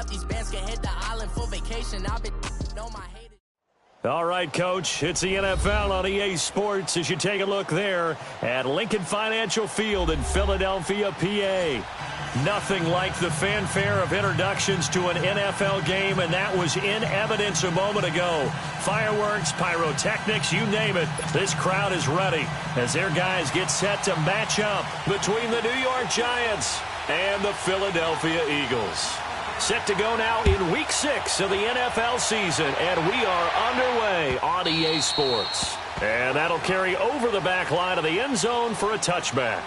out these bands can hit the island for vacation. I've been on my haters. All right, Coach, it's the NFL on EA Sports as you take a look there at Lincoln Financial Field in Philadelphia, PA. Nothing like the fanfare of introductions to an NFL game, and that was in evidence a moment ago. Fireworks, pyrotechnics, you name it. This crowd is ready as their guys get set to match up between the New York Giants and the Philadelphia Eagles. Set to go now in Week 6 of the NFL season, and we are underway on EA Sports. And that'll carry over the back line of the end zone for a touchback.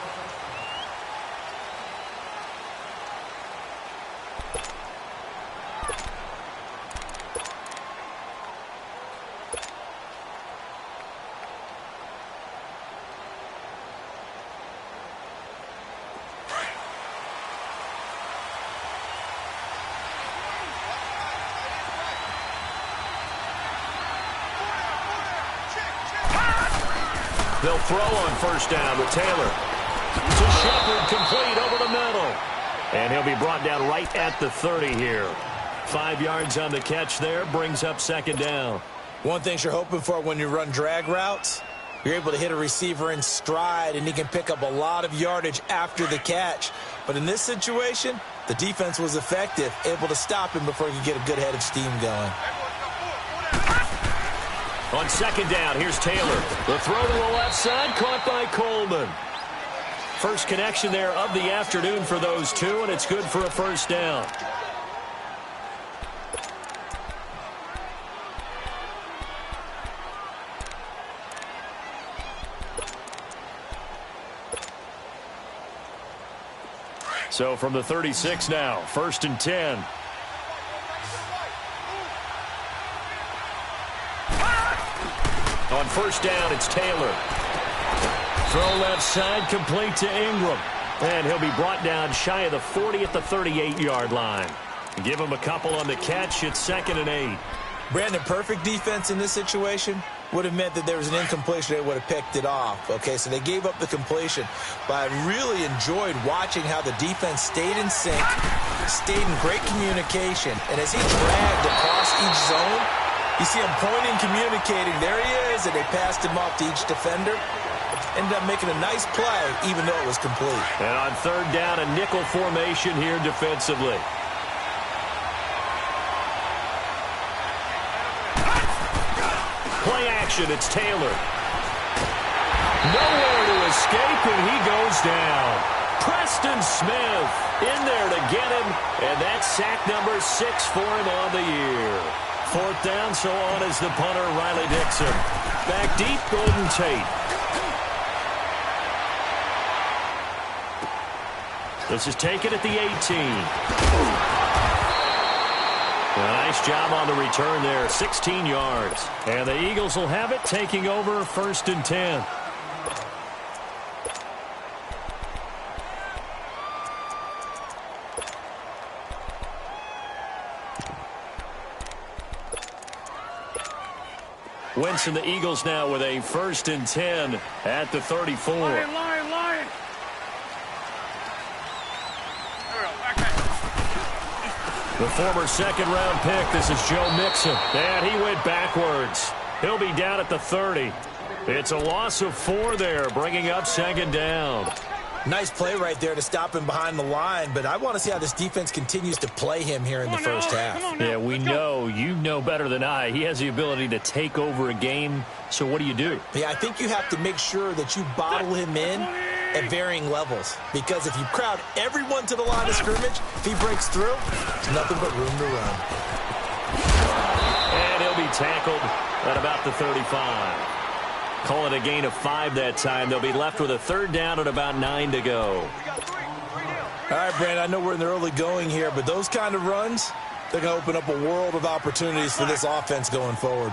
They'll throw on first down with Taylor. To Shepard, complete over the middle. And he'll be brought down right at the 30 here. 5 yards on the catch there, brings up second down. One thing you're hoping for when you run drag routes, you're able to hit a receiver in stride, and he can pick up a lot of yardage after the catch. But in this situation, the defense was effective, able to stop him before he could get a good head of steam going. On second down, here's Taylor. The throw to the left side, caught by Coleman. First connection there of the afternoon for those two, and it's good for a first down. So from the 36 now, 1st and 10. On first down, it's Taylor. Throw left side, complete to Ingram. And he'll be brought down shy of the 40 at the 38-yard line. Give him a couple on the catch. It's 2nd and 8. Brandon, perfect defense in this situation would have meant that there was an incompletion. They would have picked it off. Okay, so they gave up the completion. But I really enjoyed watching how the defense stayed in sync, stayed in great communication. And as he dragged across each zone, you see him pointing, communicating. There he is, and they passed him off to each defender. Ended up making a nice play, even though it was complete. And on third down, a nickel formation here defensively. Play action, it's Taylor. Nowhere to escape, and he goes down. Preston Smith in there to get him, and that's sack number 6 for him on the year. 4th down, so on is the punter, Riley Dixon. Back deep, Golden Tate. This is taken at the 18. A nice job on the return there, 16 yards. And the Eagles will have it, taking over 1st and 10. Wentz and the Eagles now with a 1st and 10 at the 34. Lion. The former second-round pick, this is Joe Mixon. And he went backwards. He'll be down at the 30. It's a loss of 4 there, bringing up 2nd down. Nice play right there to stop him behind the line, but I want to see how this defense continues to play him here in the first half. Yeah, we know. You know better than I. He has the ability to take over a game, so what do you do? Yeah, I think you have to make sure that you bottle him in at varying levels, because if you crowd everyone to the line of scrimmage, if he breaks through, there's nothing but room to run. And he'll be tackled at about the 35. Call it a gain of 5 that time. They'll be left with a 3rd down and about 9 to go. All right, Brandon, I know we're in the early going here, but those kind of runs, they're going to open up a world of opportunities for this offense going forward.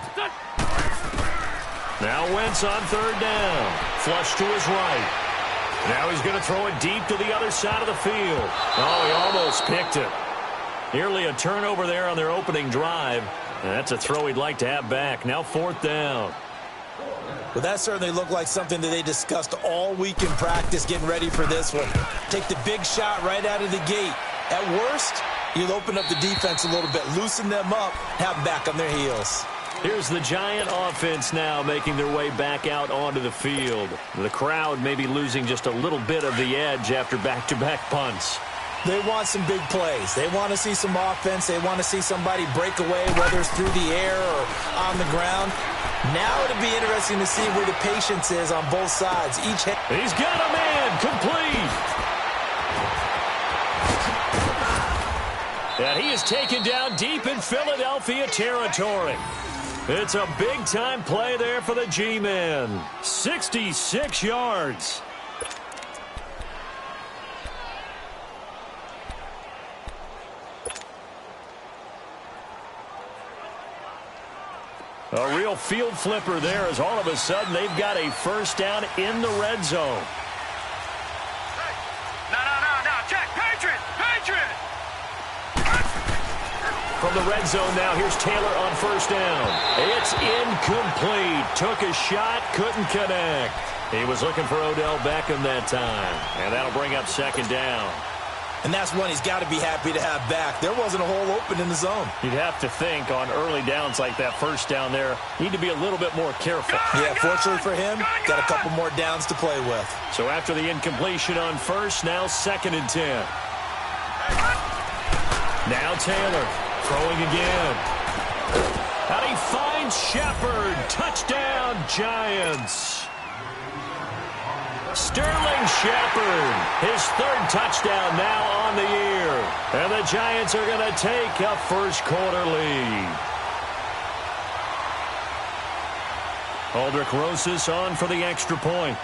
Now Wentz on 3rd down. Flush to his right. Now he's going to throw it deep to the other side of the field. Oh, he almost picked it. Nearly a turnover there on their opening drive. And that's a throw he'd like to have back. Now 4th down. Well, that certainly looked like something that they discussed all week in practice getting ready for this one. Take the big shot right out of the gate. At worst, You'll open up the defense a little bit, loosen them up, have them back on their heels. Here's the Giant offense now making their way back out onto the field. The crowd may be losing just a little bit of the edge after back-to-back punts. They want some big plays. They want to see some offense. They want to see somebody break away, whether it's through the air or on the ground. Now it'll be interesting to see where the patience is on both sides. He's got a man complete. And he is taken down deep in Philadelphia territory. It's a big-time play there for the G-Men. 66 yards. A real field flipper there as all of a sudden they've got a first down in the red zone. No, check, Patriot! From the red zone now, here's Taylor on first down. It's incomplete. Took a shot, couldn't connect. He was looking for Odell Beckham that time, and that'll bring up second down. And that's one he's got to be happy to have back. There wasn't a hole open in the zone. You'd have to think on early downs like that first down there, need to be a little bit more careful. Yeah, fortunately for him, got a couple more downs to play with. So after the incompletion on first, now 2nd and 10. Now Taylor throwing again. And he finds Shepard. Touchdown, Giants. Sterling Shepard, his 3rd touchdown now on the year. And the Giants are going to take a first-quarter lead. Aldrich Rosas on for the extra point.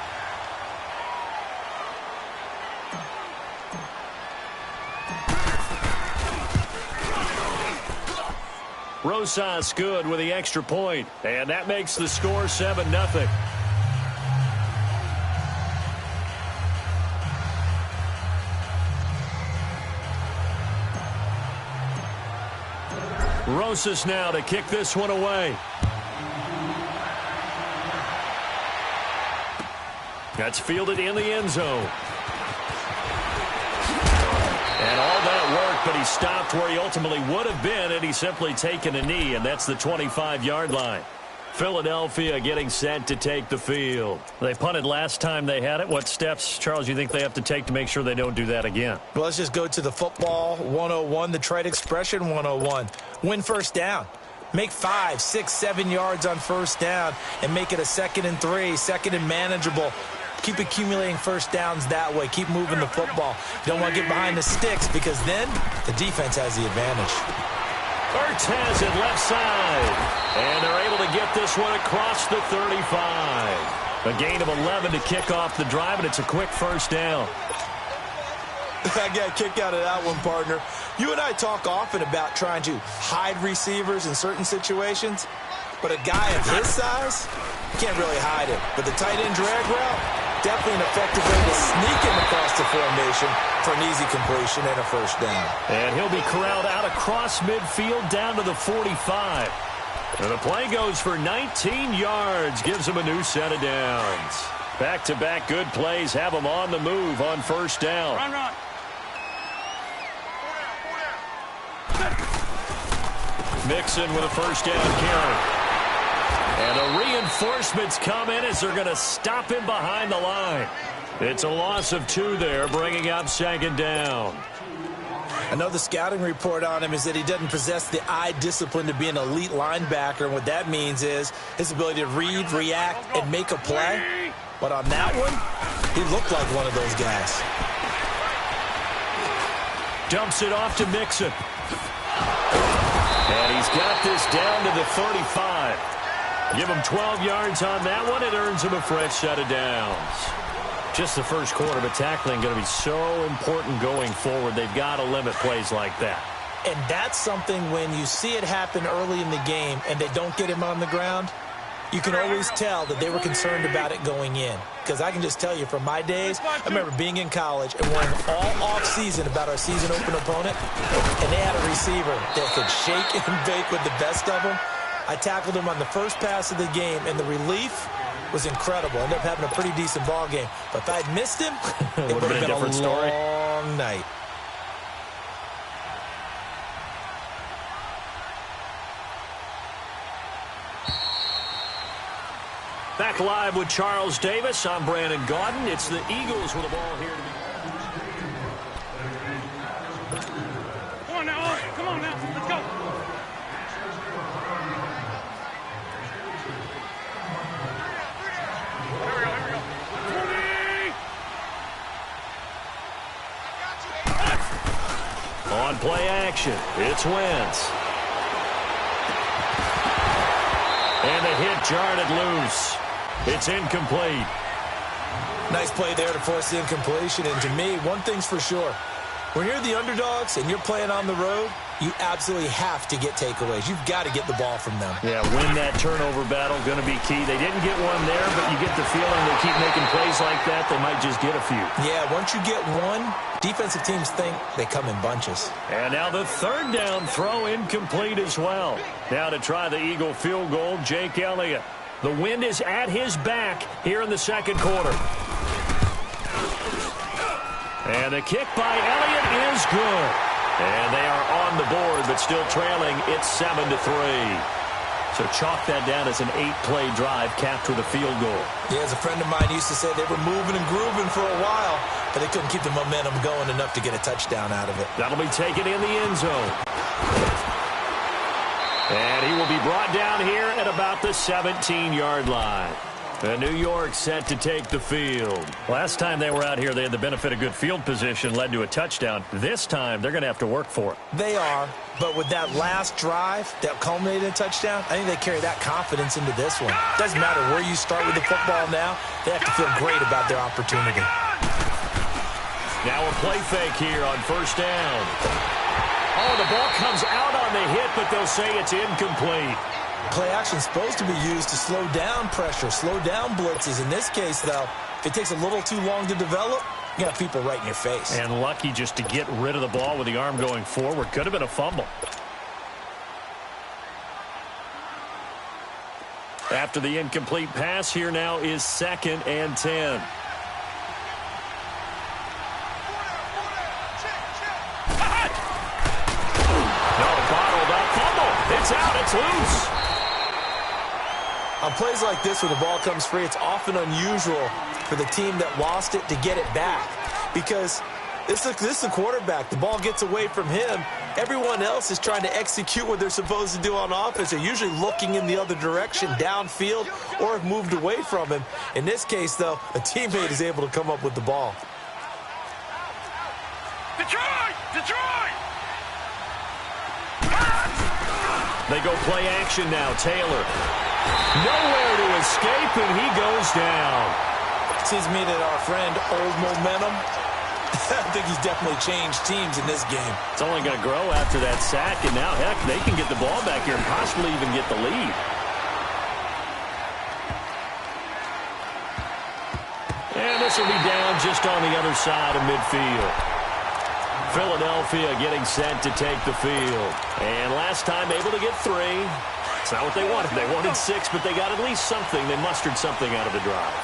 Rosas good with the extra point, and that makes the score 7-0. Rosas now to kick this one away. That's fielded in the end zone. And all that work, but he stopped where he ultimately would have been had he simply taken a knee, and that's the 25-yard line. Philadelphia getting set to take the field. They punted last time they had it. What steps, Charles, you think they have to take to make sure they don't do that again? Well, let's just go to the football 101, the trite expression 101. Win first down. Make 5, 6, 7 yards on first down and make it a 2nd and 3, 2nd and manageable. Keep accumulating first downs that way. Keep moving the football. You don't want to get behind the sticks because then the defense has the advantage. Ertz has it left side. And they're able to get this one across the 35. A gain of 11 to kick off the drive, and it's a quick first down. I got a kick out of that one, partner. You and I talk often about trying to hide receivers in certain situations, but a guy of his size can't really hide it. But the tight end drag route, definitely an effective way to sneak him across the formation for an easy completion and a first down. And he'll be corralled out across midfield down to the 45. And the play goes for 19 yards, gives him a new set of downs. Back-to-back good plays have him on the move on first down. Run. Mixon with a first down carry. And the reinforcements come in as they're going to stop him behind the line. It's a loss of 2 there, bringing up second down. I know the scouting report on him is that he doesn't possess the eye discipline to be an elite linebacker, and what that means is his ability to read, react, and make a play. But on that one, he looked like one of those guys. Dumps it off to Mixon. And he's got this down to the 35. Give him 12 yards on that one. It earns him a fresh set of downs. Just the first quarter, but tackling going to be so important going forward. They've got to limit plays like that. And that's something when you see it happen early in the game and they don't get him on the ground, you can always tell that they were concerned about it going in. Because I can just tell you from my days, I remember being in college and worrying all off-season about our season open opponent, and they had a receiver that could shake and bake with the best of them. I tackled him on the first pass of the game, and the relief was incredible. Ended up having a pretty decent ball game. But if I'd missed him, it would have been a different story. Long night. Back live with Charles Davis. I'm Brandon Gaudin. It's the Eagles with the ball here to be. Come on now, come on now, let's go. On play action, it's Wentz. And the hit jarred it loose. It's incomplete. Nice play there to force the incompletion. And to me, one thing's for sure. When you're the underdogs and you're playing on the road, you absolutely have to get takeaways. You've got to get the ball from them. Yeah, win that turnover battle, going to be key. They didn't get one there, but you get the feeling they keep making plays like that, they might just get a few. Yeah, once you get one, defensive teams think they come in bunches. And now the third down throw incomplete as well. Now to try the Eagle field goal, Jake Elliott. The wind is at his back here in the second quarter. And the kick by Elliott is good. And they are on the board, but still trailing. It's 7-3. So chalk that down as an 8-play drive capped with a field goal. Yeah, as a friend of mine used to say, they were moving and grooving for a while, but they couldn't keep the momentum going enough to get a touchdown out of it. That'll be taken in the end zone. And he will be brought down here at about the 17-yard line. And New York set to take the field. Last time they were out here, they had the benefit of good field position, led to a touchdown. This time, they're going to have to work for it. They are, but with that last drive that culminated in a touchdown, I think they carry that confidence into this one. Doesn't matter where you start with the football now, they have to feel great about their opportunity. Now a play fake here on first down. Oh, the ball comes out on the hit, but they'll say it's incomplete. Play action is supposed to be used to slow down pressure, slow down blitzes. In this case, though, if it takes a little too long to develop, you got people right in your face. And lucky just to get rid of the ball with the arm going forward. Could have been a fumble. After the incomplete pass, here now is 2nd and 10. It's out. It's loose. On plays like this, when the ball comes free, it's often unusual for the team that lost it to get it back. Because this is the quarterback. The ball gets away from him. Everyone else is trying to execute what they're supposed to do on offense. They're usually looking in the other direction, downfield, or have moved away from him. In this case, though, a teammate is able to come up with the ball. Detroit! Detroit! They go play action now. Taylor. Nowhere to escape, and he goes down. Seems to me that our friend, Old Momentum, I think he's definitely changed teams in this game. It's only going to grow after that sack, and now, heck, they can get the ball back here and possibly even get the lead. And this will be down just on the other side of midfield. Philadelphia getting set to take the field. And last time able to get 3. It's not what they wanted. They wanted 6, but they got at least something. They mustered something out of the drive.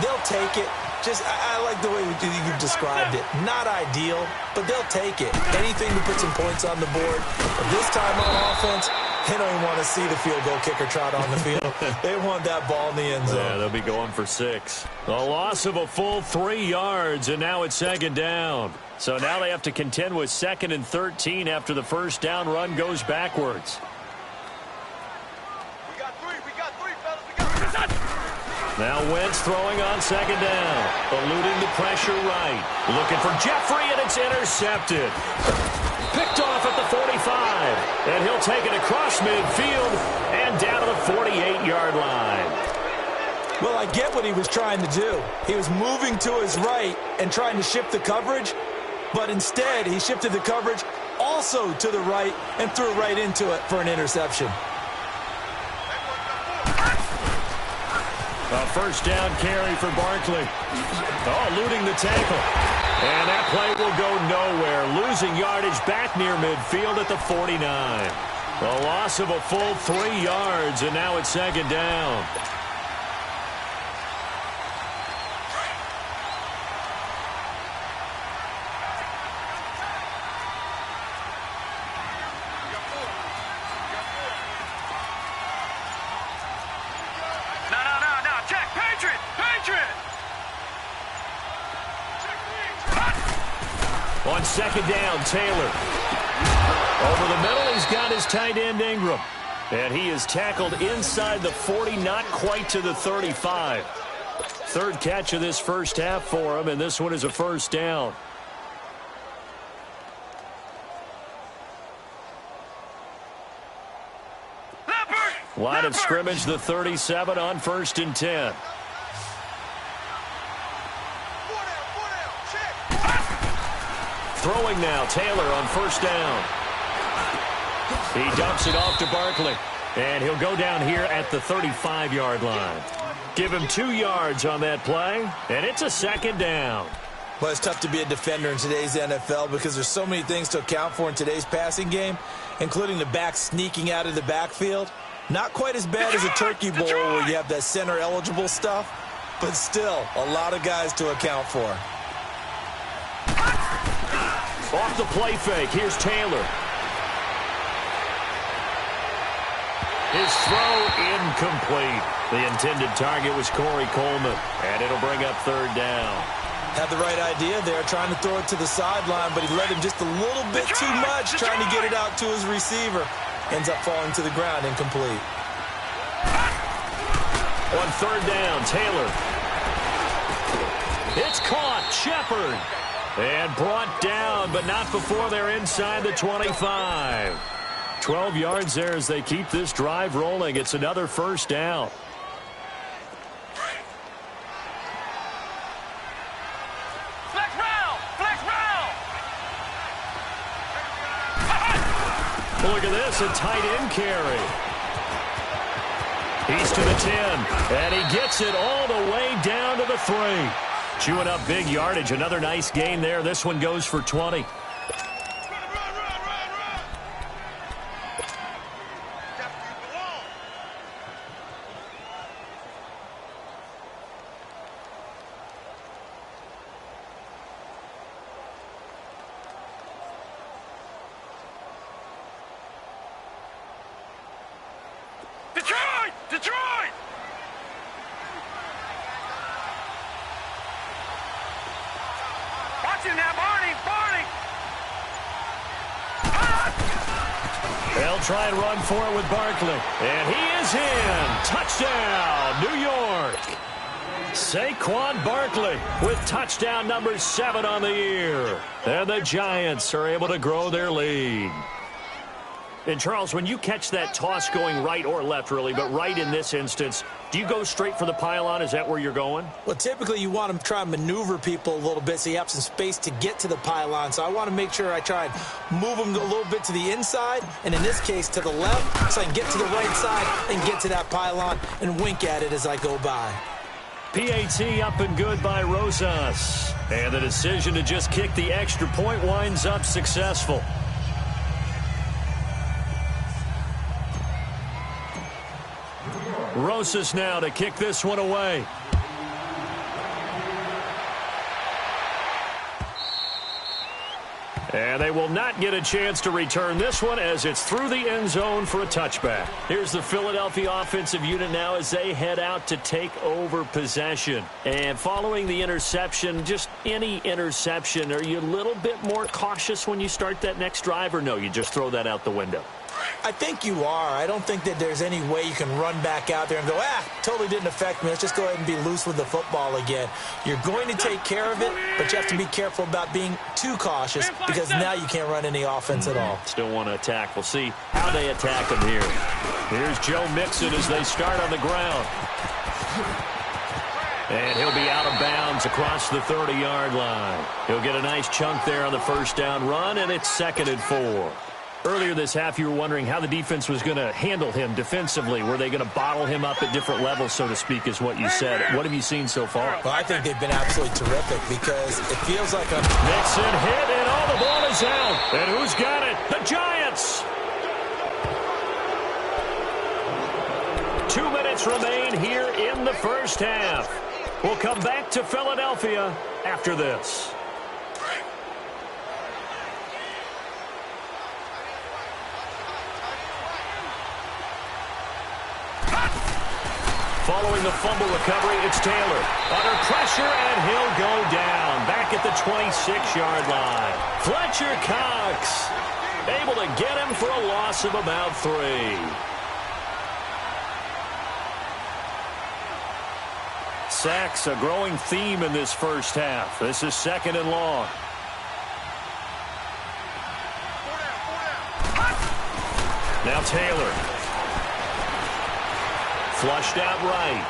They'll take it. I like the way you described it. Not ideal, but they'll take it. Anything to put some points on the board. But this time on offense, they don't even want to see the field goal kicker trot on the field. They want that ball in the end zone. Yeah, they'll be going for 6. A loss of a full 3 yards, and now it's 2nd down. So now they have to contend with 2nd and 13 after the first down run goes backwards. We got 3, fellas. We got 3. Now Wentz throwing on 2nd down. Eluding the pressure right. Looking for Jeffrey, and it's intercepted. Picked off at the 45. And he'll take it across midfield and down to the 48-yard line. Well, I get what he was trying to do. He was moving to his right and trying to shift the coverage, but instead he shifted the coverage also to the right and threw right into it for an interception. A first down carry for Barkley. Oh, eluding the tackle. And that play will go nowhere. Losing yardage back near midfield at the 49. A loss of a full 3 yards, and now it's 2nd down. No. second down, Taylor. Over the middle, he's got his tight end, Ingram. And he is tackled inside the 40, not quite to the 35. Third catch of this first half for him, and this one is a first down. Line of scrimmage, the 37 on 1st and 10. Throwing now, Taylor on 1st down. He dumps it off to Barkley. And he'll go down here at the 35-yard line. Give him 2 yards on that play, and it's a second down. Well, it's tough to be a defender in today's NFL because there's so many things to account for in today's passing game, including the back sneaking out of the backfield. Not quite as bad as a turkey bowl where you have that center-eligible stuff, but still a lot of guys to account for. Off the play fake, here's Taylor. His throw incomplete. The intended target was Corey Coleman, and it'll bring up 3rd down. Had the right idea there, trying to throw it to the sideline, but he let him just a little bit too much, trying to get it out to his receiver. Ends up falling to the ground, incomplete. On 3rd down, Taylor. It's caught, Shepard. And brought down, but not before they're inside the 25. 12 yards there as they keep this drive rolling. It's another first down. Flex round! Flex round! Look at this, a tight end carry. He's to the 10, and he gets it all the way down to the 3. Chewing up big yardage. Another nice gain there. This one goes for 20. Detroit! Detroit! Watch him now, Barney! Barney! They'll try and run for it with Barkley. And he is in. Touchdown, New York. Saquon Barkley with touchdown number 7 on the year. And the Giants are able to grow their lead. And, Charles, when you catch that toss going right or left, really, but right in this instance, do you go straight for the pylon? Is that where you're going? Well, typically you want to try and maneuver people a little bit so you have some space to get to the pylon. So I want to make sure I try and move them a little bit to the inside, and in this case to the left, so I can get to the right side and get to that pylon and wink at it as I go by. PAT up and good by Rosas. And the decision to just kick the extra point winds up successful. Rosas now to kick this one away. And they will not get a chance to return this one as it's through the end zone for a touchback. Here's the Philadelphia offensive unit now as they head out to take over possession. And following the interception, just any interception, are you a little bit more cautious when you start that next drive, or no, you just throw that out the window? I think you are. I don't think that there's any way you can run back out there and go, totally didn't affect me. Let's just go ahead and be loose with the football again. You're going to take care of it, but you have to be careful about being too cautious because now you can't run any offense at all. Still want to attack. We'll see how they attack him here. Here's Joe Mixon as they start on the ground. And he'll be out of bounds across the 30-yard line. He'll get a nice chunk there on the first down run, and it's 2nd and 4. Earlier this half, you were wondering how the defense was going to handle him defensively. Were they going to bottle him up at different levels, so to speak, is what you said. What have you seen so far? Well, I think they've been absolutely terrific because it feels like a... Mixon hit, and all the ball is out. And who's got it? The Giants! 2 minutes remain here in the first half. We'll come back to Philadelphia after this. Following the fumble recovery, it's Taylor. Under pressure, and he'll go down. Back at the 26-yard line. Fletcher Cox able to get him for a loss of about 3. Sacks, a growing theme in this first half. This is 2nd and long. Now Taylor. Flushed out right.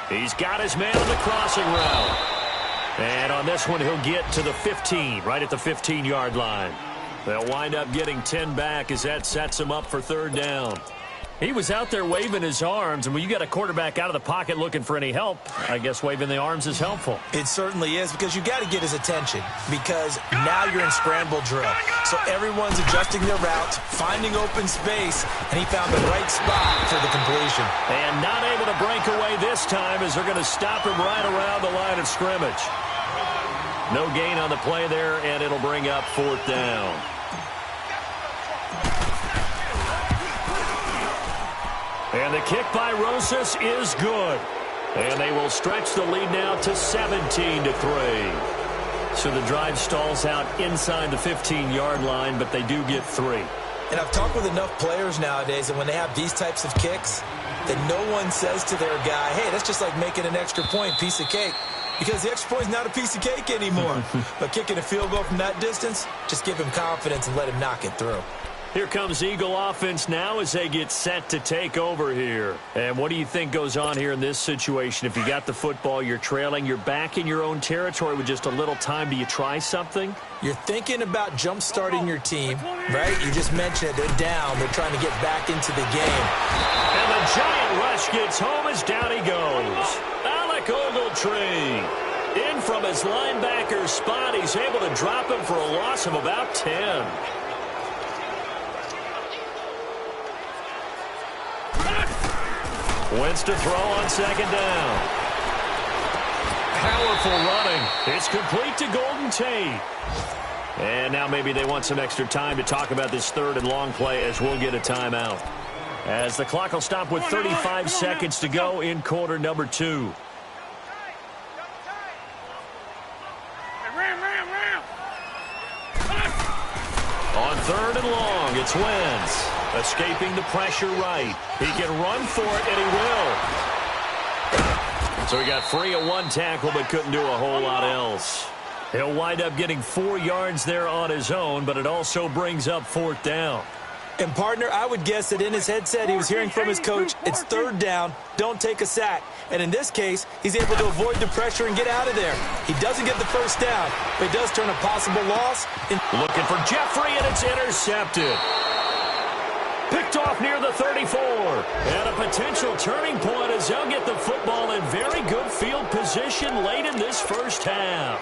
He's got his man on the crossing route. And on this one, he'll get to the 15, right at the 15-yard line. They'll wind up getting 10 back as that sets him up for 3rd down. He was out there waving his arms, and when you got a quarterback out of the pocket looking for any help, I guess waving the arms is helpful. It certainly is, because you got to get his attention, because now you're in scramble drill. So everyone's adjusting their routes, finding open space, and he found the right spot for the completion. And not able to break away this time as they're going to stop him right around the line of scrimmage. No gain on the play there, and it'll bring up 4th down. And the kick by Rosas is good. And they will stretch the lead now to 17-3. So the drive stalls out inside the 15-yard line, but they do get 3. And I've talked with enough players nowadays that when they have these types of kicks, that no one says to their guy, hey, that's just like making an extra point, piece of cake. Because the extra point is not a piece of cake anymore. But kicking a field goal from that distance, just give him confidence and let him knock it through. Here comes Eagle offense now as they get set to take over here. And what do you think goes on here in this situation? If you got the football, you're trailing, you're back in your own territory with just a little time. Do you try something? You're thinking about jump-starting your team, right? You just mentioned it. They're down. They're trying to get back into the game. And the giant rush gets home as down he goes. Alec Ogletree in from his linebacker spot. He's able to drop him for a loss of about 10. Wentz to throw on 2nd down. Powerful running. It's complete to Golden Tate. And now maybe they want some extra time to talk about this 3rd and long play as we'll get a timeout. As the clock will stop with 35 seconds to go in quarter number 2. On 3rd and long, it's Wentz. Escaping the pressure right. He can run for it, and he will. So he got free of 1 tackle, but couldn't do a whole lot else. He'll wind up getting 4 yards there on his own, but it also brings up 4th down. And, partner, I would guess that in his headset he was hearing from his coach, it's 3rd down, don't take a sack. And in this case, he's able to avoid the pressure and get out of there. He doesn't get the 1st down, but he does turn a possible loss. Looking for Jeffrey, and it's intercepted. Picked off near the 34. And a potential turning point as they'll get the football in very good field position late in this first half.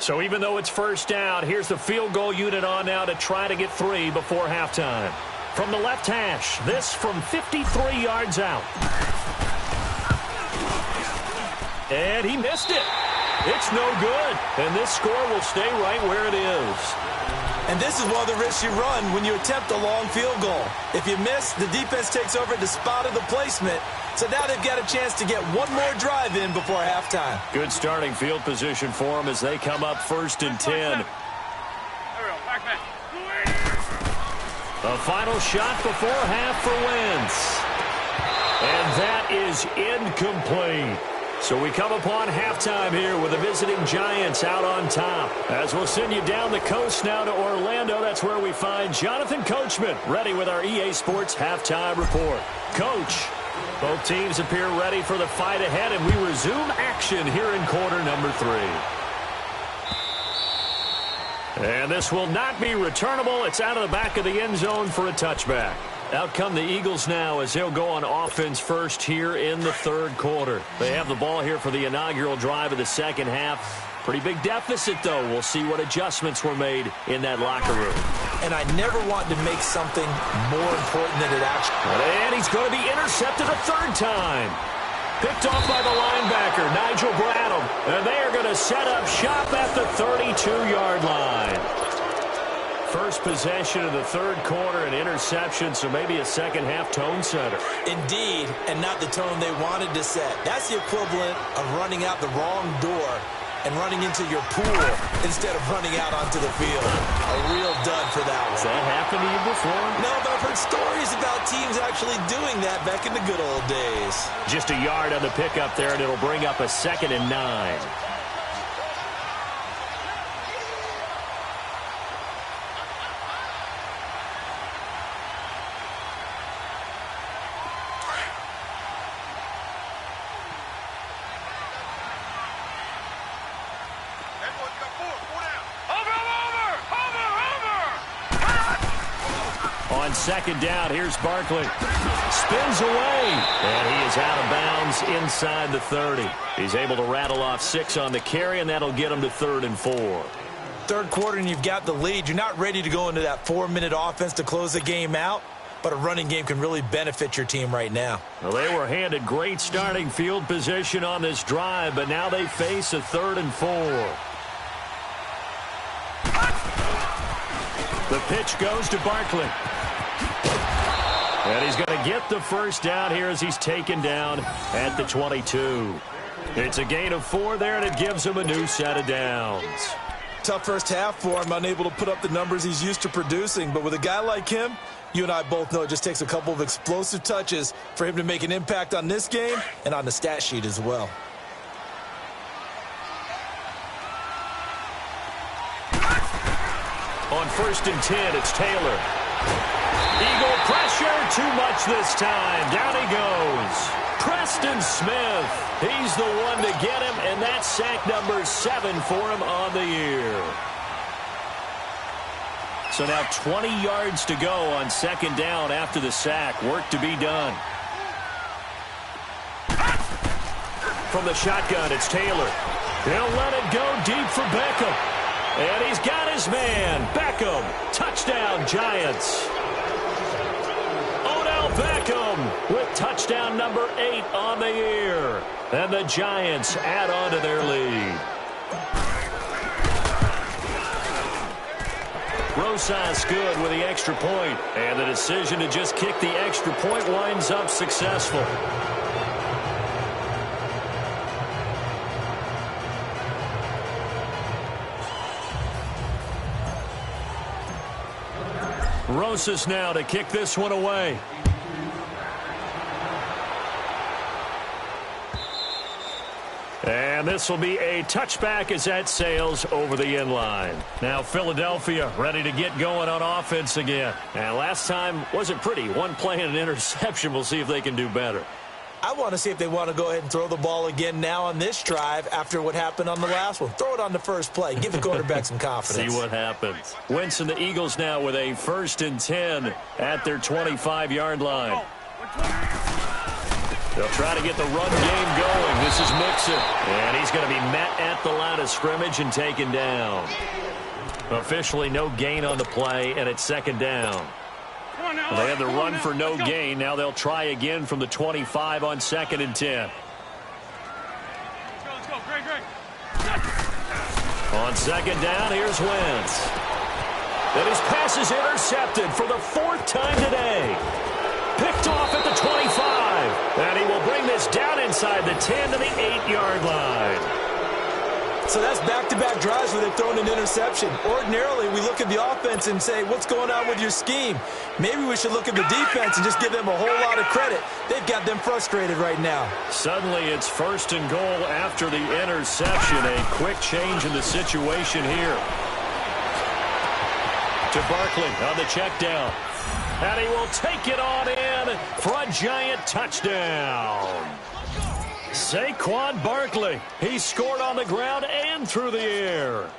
So even though it's 1st down, here's the field goal unit on now to try to get 3 before halftime. From the left hash, this from 53 yards out. And he missed it. It's no good. And this score will stay right where it is. And this is one of the risks you run when you attempt a long field goal. If you miss, the defense takes over at the spot of the placement. So now they've got a chance to get one more drive in before halftime. Good starting field position for them as they come up 1st and 10. A final shot before half for Wentz. And that is incomplete. So we come upon halftime here with the visiting Giants out on top. As we'll send you down the coast now to Orlando, that's where we find Jonathan Coachman ready with our EA Sports halftime report. Coach, both teams appear ready for the fight ahead, and we resume action here in quarter number 3. And this will not be returnable. It's out of the back of the end zone for a touchback. Out come the Eagles now as they'll go on offense first here in the 3rd quarter. They have the ball here for the inaugural drive of the 2nd half. Pretty big deficit, though. We'll see what adjustments were made in that locker room. And I never want to make something more important than it actually is. And he's going to be intercepted a 3rd time. Picked off by the linebacker, Nigel Bradham. And they are going to set up shop at the 32-yard line. First possession of the third quarter, an interception, so maybe a second-half tone setter. Indeed, and not the tone they wanted to set. That's the equivalent of running out the wrong door and running into your pool instead of running out onto the field. A real dud for that one. Has that happened to you before? No, but I've heard stories about teams actually doing that back in the good old days. Just a yard on the pickup there, and it'll bring up a 2nd and 9. On second down, here's Barkley. Spins away, and he is out of bounds inside the 30. He's able to rattle off 6 on the carry, and that'll get him to 3rd and 4. Third quarter, and you've got the lead. You're not ready to go into that 4-minute offense to close the game out, but a running game can really benefit your team right now. Well, they were handed great starting field position on this drive, but now they face a 3rd and 4. The pitch goes to Barkley. And he's going to get the first down here as he's taken down at the 22. It's a gain of 4 there, and it gives him a new set of downs. Tough first half for him, unable to put up the numbers he's used to producing. But with a guy like him, you and I both know it just takes a couple of explosive touches for him to make an impact on this game and on the stat sheet as well. On 1st and 10, it's Taylor. Eagle pressure, too much this time. Down he goes. Preston Smith, he's the one to get him, and that's sack number 7 for him on the year. So now 20 yards to go on 2nd down after the sack. Work to be done. From the shotgun, it's Taylor. He'll let it go deep for Beckham. And he's got his man, Beckham. Touchdown, Giants. Odell Beckham with touchdown number 8 on the year. And the Giants add on to their lead. Rosas good with the extra point. And the decision to just kick the extra point winds up successful. Rosas now to kick this one away. And this will be a touchback as that sails over the end line. Now Philadelphia ready to get going on offense again. And last time wasn't pretty. One play and an interception. We'll see if they can do better. I want to see if they want to go ahead and throw the ball again now on this drive after what happened on the last one. Throw it on the first play. Give the quarterback some confidence. See what happens. Wentz and the Eagles now with a 1st and 10 at their 25-yard line. They'll try to get the run game going. This is Mixon. And he's going to be met at the line of scrimmage and taken down. Officially no gain on the play, and it's 2nd down. Well, they had the run for no gain. Now they'll try again from the 25 on 2nd and 10. Let's go. Great. On 2nd down, here's Wentz. And his pass is intercepted for the 4th time today. Picked off at the 25. And he will bring this down inside the 10 to the 8-yard line. So that's back-to-back drives where they've thrown an interception. Ordinarily, we look at the offense and say, what's going on with your scheme? Maybe we should look at the defense and just give them a whole lot of credit. They've got them frustrated right now. Suddenly, it's 1st and goal after the interception. A quick change in the situation here. To Barkley on the check down. And he will take it on in for a Giant touchdown. Saquon Barkley. He scored on the ground and through the air.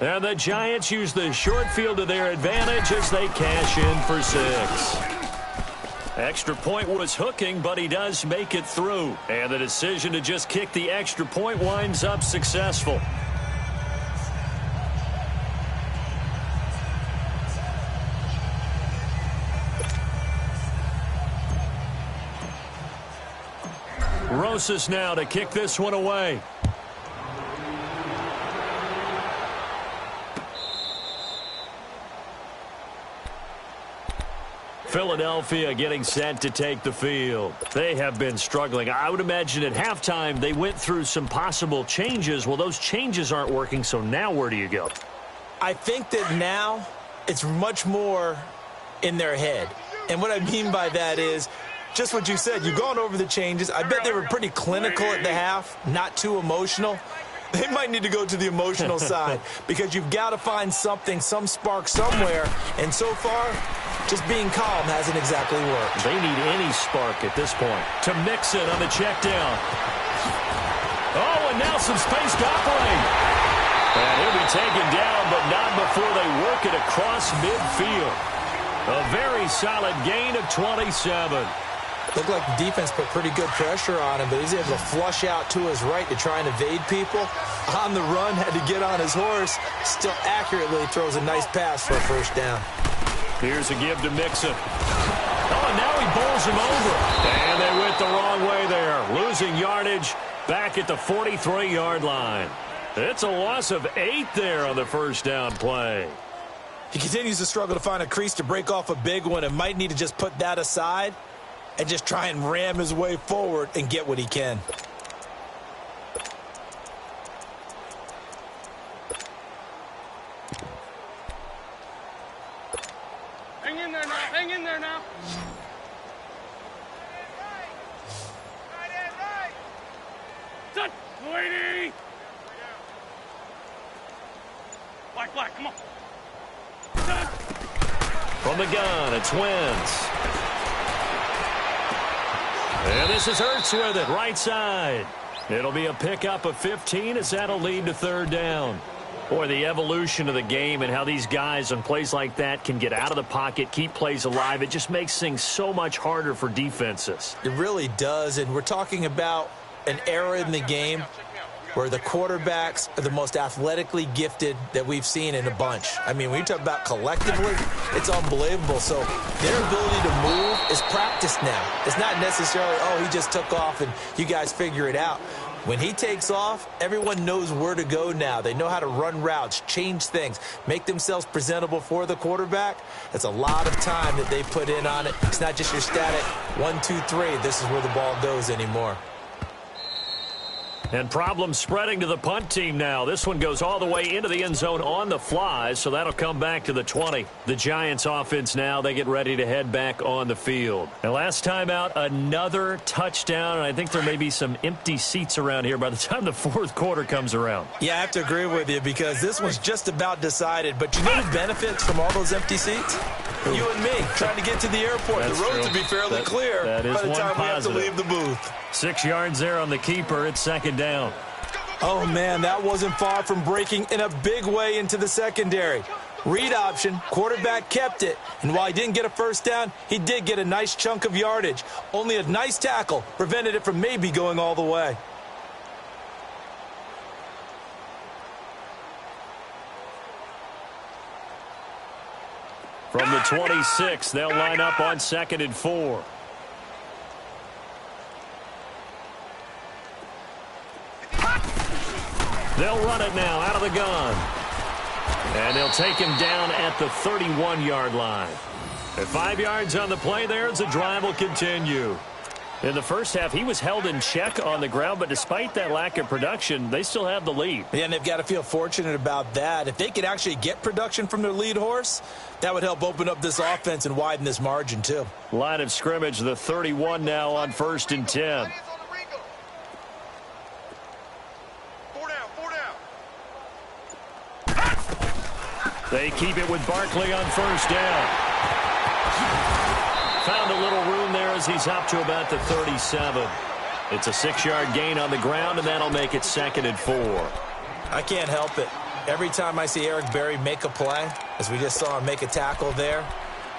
And the Giants use the short field to their advantage as they cash in for 6. Extra point was hooking, but he does make it through. And the decision to just kick the extra point winds up successful. Rosas now to kick this one away. Philadelphia getting set to take the field. They have been struggling. I would imagine at halftime they went through some possible changes. Well, those changes aren't working, so now where do you go? I think that now it's much more in their head. And what I mean by that is just what you said. You've gone over the changes. I bet they were pretty clinical at the half, not too emotional. They might need to go to the emotional side because you've got to find something, some spark somewhere. And so far, just being calm hasn't exactly worked. They need any spark at this point. To mix it on the check down. Oh, and now some space to operate. And he'll be taken down, but not before they work it across midfield. A very solid gain of 27. Looked like the defense put pretty good pressure on him, but he's able to flush out to his right to try and evade people. On the run, had to get on his horse. Still accurately throws a nice pass for a first down. Here's a give to Mixon. Oh, and now he bowls him over. And they went the wrong way there. Losing yardage back at the 43-yard line. It's a loss of 8 there on the first down play. He continues to struggle to find a crease to break off a big one and might need to just put that aside and just try and ram his way forward and get what he can. Hang in there now. Hang in there now. Touch, lady. Black, come on. Touch. From the gun, it's Wentz. And this is Hurts with it, right side. It'll be a pickup of 15 as that'll lead to third down. Boy, the evolution of the game and how these guys on plays like that can get out of the pocket, keep plays alive, it just makes things so much harder for defenses. It really does, and we're talking about an era in the game where the quarterbacks are the most athletically gifted that we've seen in a bunch. I mean, when you talk about collectively, it's unbelievable. So their ability to move is practiced now. It's not necessarily, oh, he just took off and you guys figure it out. When he takes off, everyone knows where to go now. They know how to run routes, change things, make themselves presentable for the quarterback. That's a lot of time that they put in on it. It's not just your static 1, 2, 3. This is where the ball goes anymore. And problems spreading to the punt team now. This one goes all the way into the end zone on the fly, so that'll come back to the 20. The Giants offense now, they get ready to head back on the field. And last time out, another touchdown, and I think there may be some empty seats around here by the time the fourth quarter comes around. Yeah, I have to agree with you because this one's just about decided. But you know who benefits from all those empty seats? You and me, trying to get to the airport. That's the roads true. will be fairly clear that is by the one time positive. we have to leave the booth. 6 yards there on the keeper. It's second down. Oh, man, that wasn't far from breaking in a big way into the secondary. Read option, quarterback kept it, and while he didn't get a first down, he did get a nice chunk of yardage. Only a nice tackle prevented it from maybe going all the way. From the 26, they'll line up on 2nd and 4. They'll run it now out of the gun. And they'll take him down at the 31-yard line. At 5 yards on the play there, the drive will continue. In the first half, he was held in check on the ground, but despite that lack of production, they still have the lead. Yeah, and they've got to feel fortunate about that. If they could actually get production from their lead horse, that would help open up this offense and widen this margin, too. Line of scrimmage, the 31 now on 1st and 10. They keep it with Barkley on first down. Found a little room there as he's up to about the 37. It's a 6-yard gain on the ground, and that'll make it 2nd and 4. I can't help it. Every time I see Eric Berry make a play, as we just saw him make a tackle there,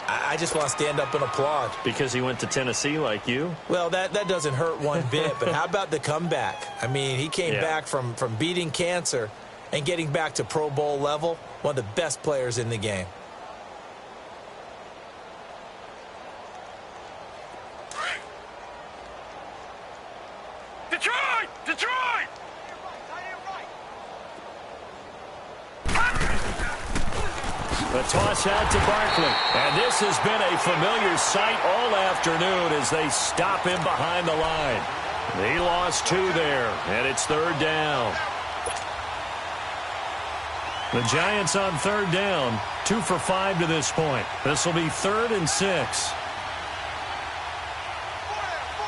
I just want to stand up and applaud. Because he went to Tennessee like you? Well, that doesn't hurt one bit, but how about the comeback? I mean, he came back from beating cancer and getting back to Pro Bowl level, one of the best players in the game. Detroit! Detroit! The toss out to Barkley. And this has been a familiar sight all afternoon as they stop him behind the line. He lost 2 there, and it's 3rd down. The Giants on 3rd down, 2 for 5 to this point. This will be 3rd and 6.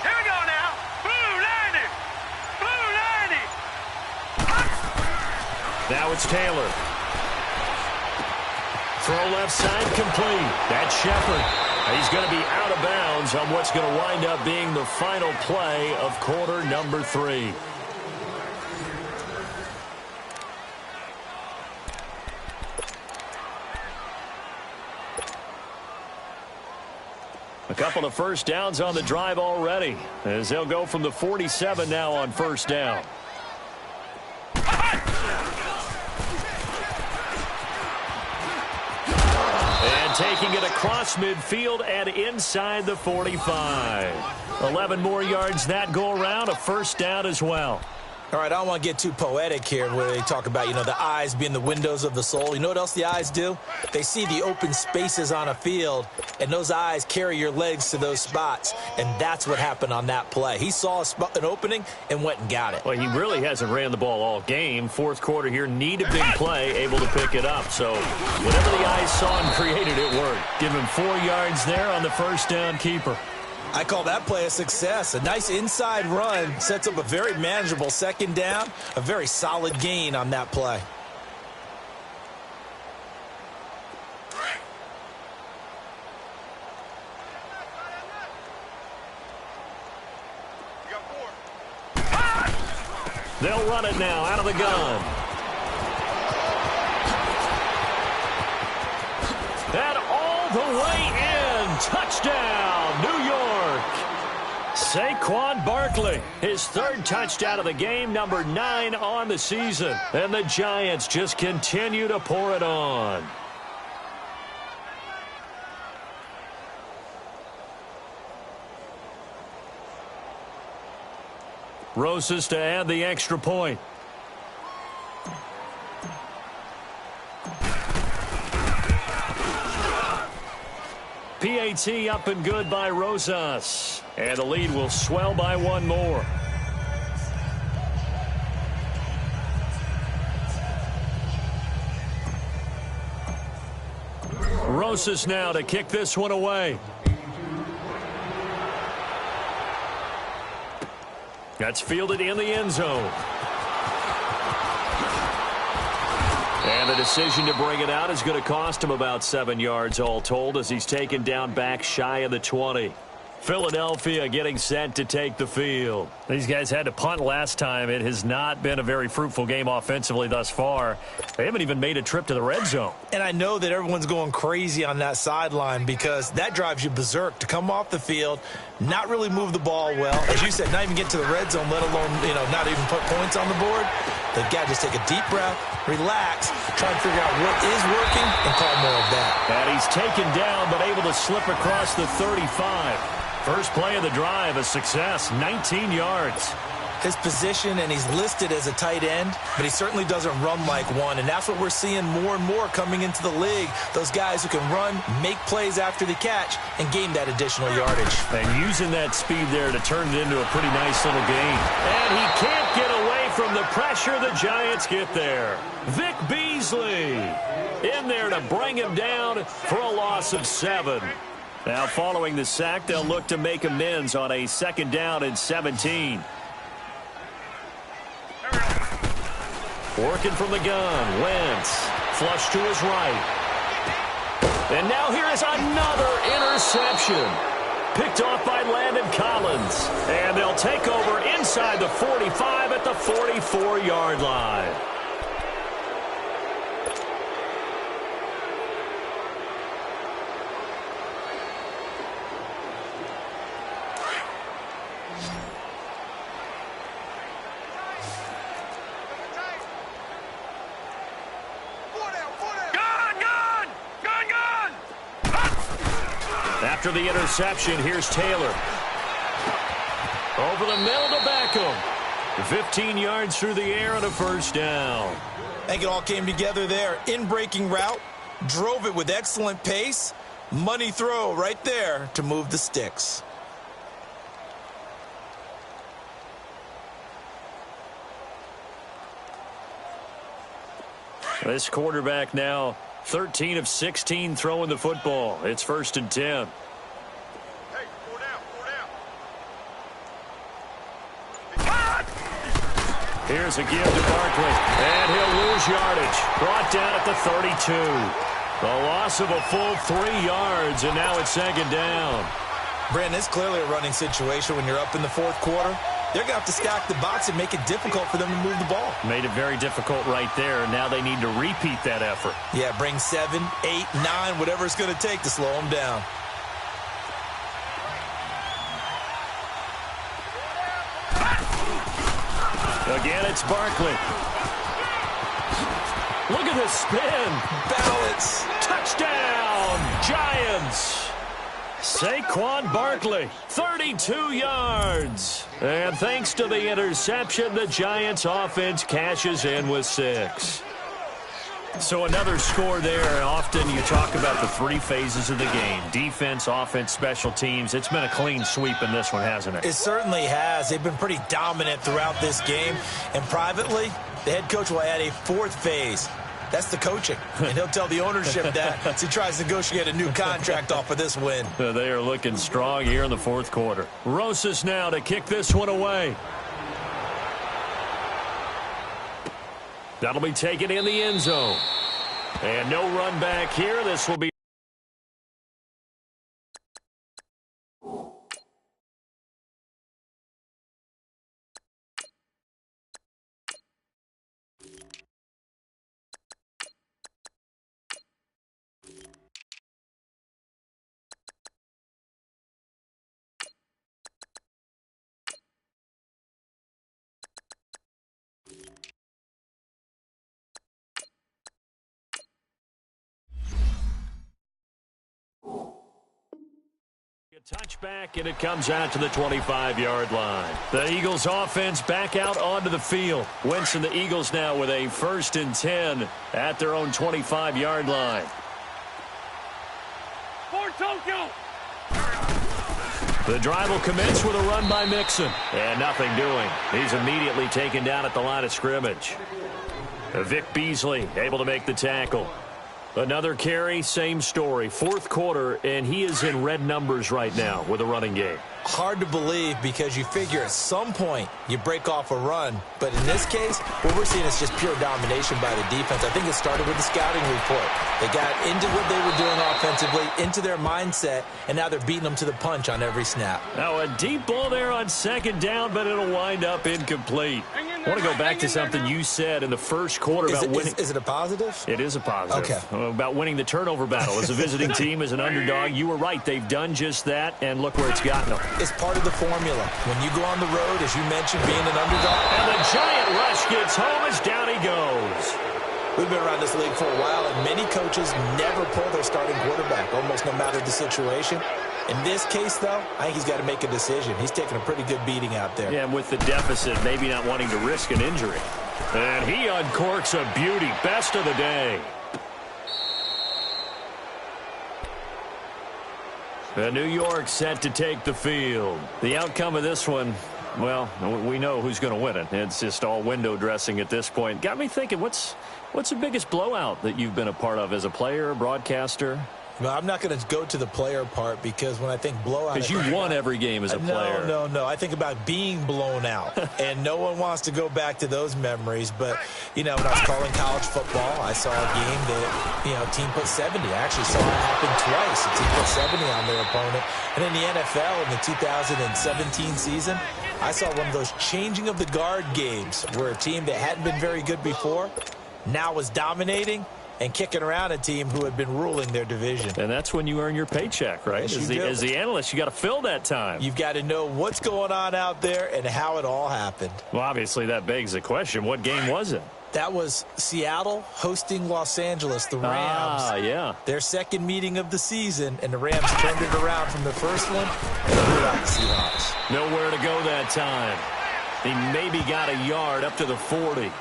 Here we go now. Blue 90. Blue 90. Now it's Taylor. Throw left side complete. That's Shepard. He's going to be out of bounds on what's going to wind up being the final play of quarter number 3. A couple of first downs on the drive already, as they'll go from the 47 now on first down. And taking it across midfield and inside the 45. 11 more yards that go around, a first down as well. All right, I don't want to get too poetic here where they talk about, the eyes being the windows of the soul. You know what else the eyes do? They see the open spaces on a field, and those eyes carry your legs to those spots, and that's what happened on that play. He saw an opening and went and got it. Well, he really hasn't ran the ball all game. Fourth quarter here, need a big play, able to pick it up. So whatever the eyes saw and created, it worked. Give him 4 yards there on the first down keeper. I call that play a success. A nice inside run sets up a very manageable second down, a very solid gain on that play. They'll run it now out of the gun. And all the way in. Touchdown, New York. Saquon Barkley, his 3rd touchdown of the game, number 9 on the season. And the Giants just continue to pour it on. Rosas to add the extra point. PAT up and good by Rosas. And the lead will swell by 1 more. Rosas now to kick this one away. That's fielded in the end zone. And the decision to bring it out is going to cost him about 7 yards all told as he's taken down back shy of the 20. Philadelphia getting set to take the field. These guys had to punt last time. It has not been a very fruitful game offensively thus far. They haven't even made a trip to the red zone. And I know that everyone's going crazy on that sideline because that drives you berserk to come off the field, not really move the ball well. As you said, not even get to the red zone, let alone, not even put points on the board. They've got to just take a deep breath, relax, try and figure out what is working, and call more of that. And he's taken down but able to slip across the 35. First play of the drive, a success, 19 yards. His position, and he's listed as a tight end, but he certainly doesn't run like one, and that's what we're seeing more and more coming into the league. Those guys who can run, make plays after the catch, and gain that additional yardage. And using that speed there to turn it into a pretty nice little gain. And he can't get away from the pressure. The Giants get there. Vic Beasley in there to bring him down for a loss of 7. Now following the sack, they'll look to make amends on a 2nd down and 17. Working from the gun, Wentz, flush to his right. And now here is another interception. Picked off by Landon Collins. And they'll take over inside the 45 at the 44-yard line. After the interception, here's Taylor. Over the middle to Beckham. 15 yards through the air and a first down. I think it all came together there. In-breaking route, Drove it with excellent pace. Money throw right there to move the sticks. This quarterback now 13 of 16 throwing the football. It's 1st and 10. Hey, 4 down, 4 down. Here's a give to Barkley, and he'll lose yardage. Brought down at the 32. The loss of a full 3 yards, and now it's 2nd down. Brandon, it's clearly a running situation when you're up in the 4th quarter. They're going to have to stack the box and make it difficult for them to move the ball. Made it very difficult right there. Now they need to repeat that effort. Yeah, bring 7, 8, 9, whatever it's going to take to slow them down. Again, it's Barkley. Look at the spin. Balance. Touchdown, Giants. Saquon Barkley, 32 yards. And thanks to the interception, the Giants offense cashes in with 6. So another score there. Often you talk about the 3 phases of the game. Defense, offense, special teams. It's been a clean sweep in this one, hasn't it? It certainly has. They've been pretty dominant throughout this game. And privately, the head coach will add a 4th phase. That's the coaching. And he'll tell the ownership that as he tries to negotiate a new contract off of this win. They are looking strong here in the 4th quarter. Rosas now to kick this one away. That'll be taken in the end zone. And no run back here. This will be a touchback, and it comes out to the 25-yard line. The Eagles offense back out onto the field. Wentz and the Eagles now with a 1st and 10 at their own 25-yard line. For Tokyo. The drive will commence with a run by Mixon. And nothing doing. He's immediately taken down at the line of scrimmage. Vic Beasley able to make the tackle. Another carry, same story. 4th quarter, and he is in red numbers right now with a running game. Hard to believe because you figure at some point you break off a run. But in this case, what we're seeing is just pure domination by the defense. I think it started with the scouting report. They got into what they were doing offensively, into their mindset, and now they're beating them to the punch on every snap. Now a deep ball there on 2nd down, but it'll wind up incomplete. I want to go back to something you said in the 1st quarter about winning. Is it a positive? It is a positive. Okay. About winning the turnover battle. As a visiting team, as an underdog, you were right. They've done just that, and look where it's gotten them. It's part of the formula. When you go on the road, as you mentioned, being an underdog. And the giant rush gets home as down he goes. We've been around this league for a while, and many coaches never pull their starting quarterback, almost no matter the situation. In this case, though, I think he's got to make a decision. He's taking a pretty good beating out there. Yeah, and with the deficit, maybe not wanting to risk an injury. And he uncorks a beauty. Best of the day. New York set to take the field. The outcome of this one, well, we know who's going to win it. It's just all window dressing at this point. Got me thinking, what's the biggest blowout that you've been a part of as a player, broadcaster? Well, I'm not going to go to the player part because when I think blowout... Because you won every game as a player. No. I think about being blown out. And no one wants to go back to those memories. But, you know, when I was calling college football, I saw a game that, you know, team put 70. I actually saw it happen twice. A team put 70 on their opponent. And in the NFL in the 2017 season, I saw one of those changing of the guard games where a team that hadn't been very good before now was dominating and kicking around a team who had been ruling their division. And that's when you earn your paycheck, right? Yes, as the analyst, you got to fill that time. You've got to know what's going on out there and how it all happened. Well, obviously, that begs the question, what game was it? That was Seattle hosting Los Angeles, the Rams. Ah, yeah. Their second meeting of the season, and the Rams turned it around from the first one and blew out the Seahawks. Nowhere to go that time. He maybe got a yard up to the 40.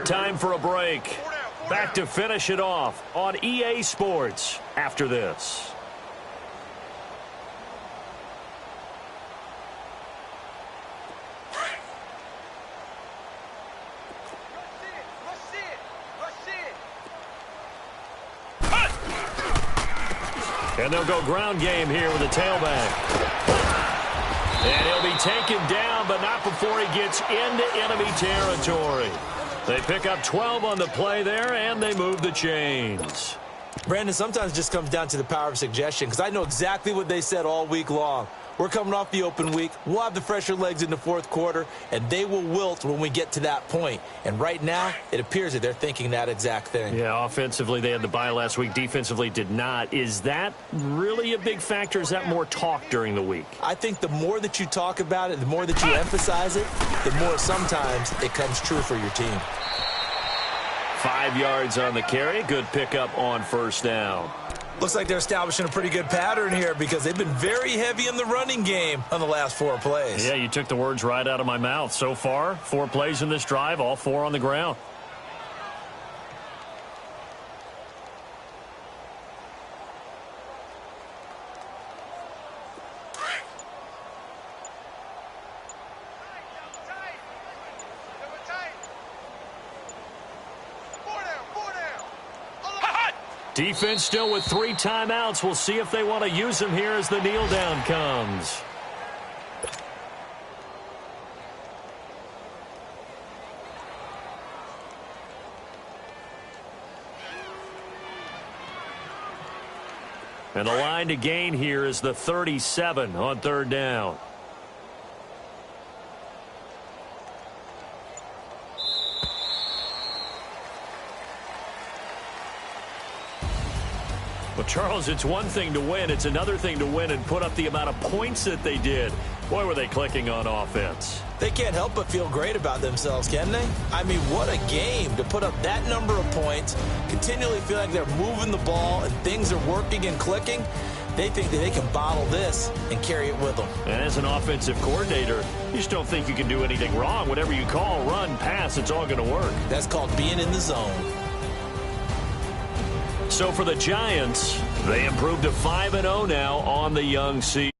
Time for a break. Back to finish it off on EA Sports after this. And they'll go ground game here with a tailback. And he'll be taken down, but not before he gets into enemy territory. They pick up 12 on the play there, and they move the chains. Brandon, sometimes it just comes down to the power of suggestion, because I know exactly what they said all week long. We're coming off the open week. We'll have the fresher legs in the fourth quarter, and they will wilt when we get to that point. And right now, it appears that they're thinking that exact thing. Yeah, offensively, they had the bye last week. Defensively, did not. Is that really a big factor? Is that more talk during the week? I think the more that you talk about it, the more that you emphasize it, the more sometimes it comes true for your team. 5 yards on the carry. Good pickup on first down. Looks like they're establishing a pretty good pattern here because they've been very heavy in the running game on the last 4 plays. Yeah, you took the words right out of my mouth. So far, 4 plays in this drive, all 4 on the ground. Defense still with 3 timeouts. We'll see if they want to use them here as the kneel down comes. And the line to gain here is the 37 on third down. Well, Charles, it's one thing to win. It's another thing to win and put up the amount of points that they did. Boy, were they clicking on offense. They can't help but feel great about themselves, can they? I mean, what a game to put up that number of points, continually feel like they're moving the ball and things are working and clicking. They think that they can bottle this and carry it with them. And as an offensive coordinator, you just don't think you can do anything wrong. Whatever you call, run, pass, it's all going to work. That's called being in the zone. So for the Giants, they improved to 5-0 now on the young season.